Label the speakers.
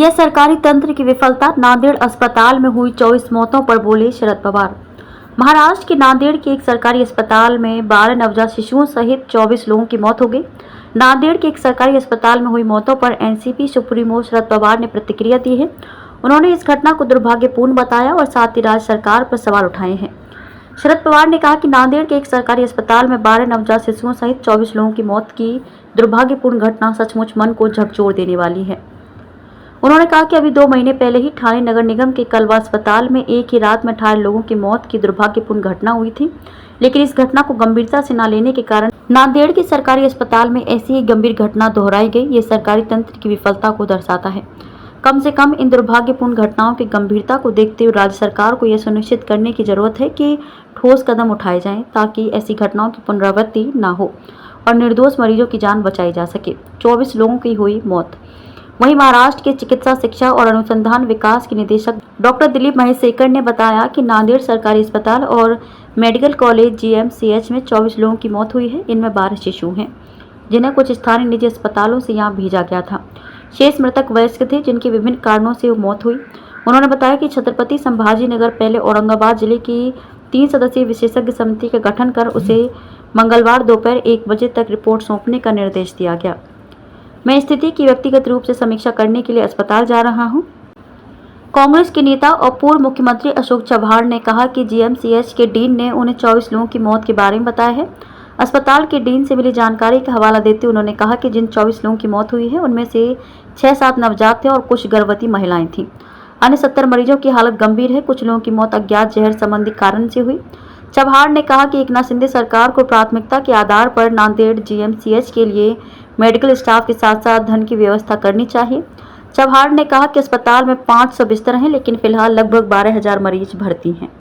Speaker 1: यह सरकारी तंत्र की विफलता, नांदेड़ अस्पताल में हुई 24 मौतों पर बोले शरद पवार। महाराष्ट्र के नांदेड़ के एक सरकारी अस्पताल में 12 नवजात शिशुओं सहित 24 लोगों की मौत हो गई। नांदेड़ के एक सरकारी अस्पताल में हुई मौतों पर एनसीपी सुप्रीमो शरद पवार ने प्रतिक्रिया दी है। उन्होंने इस घटना को दुर्भाग्यपूर्ण बताया और साथ ही राज्य सरकार पर सवाल उठाए हैं। शरद पवार ने कहा कि नांदेड़ के एक सरकारी अस्पताल में 12 नवजात शिशुओं सहित 24 लोगों की मौत की दुर्भाग्यपूर्ण घटना सचमुच मन को झकझोर देने वाली है। उन्होंने कहा कि अभी 2 महीने पहले ही ठाणे नगर निगम के कलवा अस्पताल में एक ही रात में 18 लोगों की मौत की दुर्भाग्यपूर्ण घटना हुई थी, लेकिन इस घटना को गंभीरता से न लेने के कारण नांदेड़ के सरकारी अस्पताल में ऐसी ही गंभीर घटना दोहराई गई। ये सरकारी तंत्र की विफलता को दर्शाता है। कम से कम इन दुर्भाग्यपूर्ण घटनाओं की गंभीरता को देखते हुए राज्य सरकार को यह सुनिश्चित करने की जरूरत है कि ठोस कदम उठाए जाएं ताकि ऐसी घटनाओं की पुनरावृत्ति न हो और निर्दोष मरीजों की जान बचाई जा सके। 24 लोगों की हुई मौत। वहीं महाराष्ट्र के चिकित्सा शिक्षा और अनुसंधान विकास के निदेशक डॉक्टर दिलीप महेश्वकर ने बताया कि नांदेड़ सरकारी अस्पताल और मेडिकल कॉलेज जीएमसीएच में 24 लोगों की मौत हुई है। इनमें 12 शिशु हैं, जिन्हें कुछ स्थानीय निजी अस्पतालों से यहां भेजा गया था। शेष मृतक वयस्क थे, जिनकी विभिन्न कारणों से मौत हुई। उन्होंने बताया कि छत्रपति संभाजी नगर पहले औरंगाबाद जिले की 3 सदस्यीय विशेषज्ञ समिति का गठन कर उसे मंगलवार दोपहर 1 बजे तक रिपोर्ट सौंपने का निर्देश दिया गया। मैं स्थिति की व्यक्तिगत रूप से समीक्षा करने के लिए अस्पताल जा रहा हूं। कांग्रेस के नेता और पूर्व मुख्यमंत्री अशोक चव्हाण ने कहा कि जीएमसीएच के डीन ने उन्हें 24 लोगों की मौत के बारे में बताया है। अस्पताल के डीन से मिली जानकारी का हवाला देते उन्होंने कहा कि जिन 24 लोगों की मौत हुई है उनमें से 6-7 नवजात थे और कुछ गर्भवती महिलाएं थीं। अन्य 70 मरीजों की हालत गंभीर है। कुछ लोगों की मौत अज्ञात जहर संबंधी कारण से हुई। चव्हाण ने कहा कि एकनाथ शिंदे सरकार को प्राथमिकता के आधार पर नांदेड़ जीएमसीएच के लिए मेडिकल स्टाफ के साथ साथ धन की व्यवस्था करनी चाहिए। चव्हाण ने कहा कि अस्पताल में 500 बिस्तर हैं, लेकिन फिलहाल लगभग 12,000 मरीज भर्ती हैं।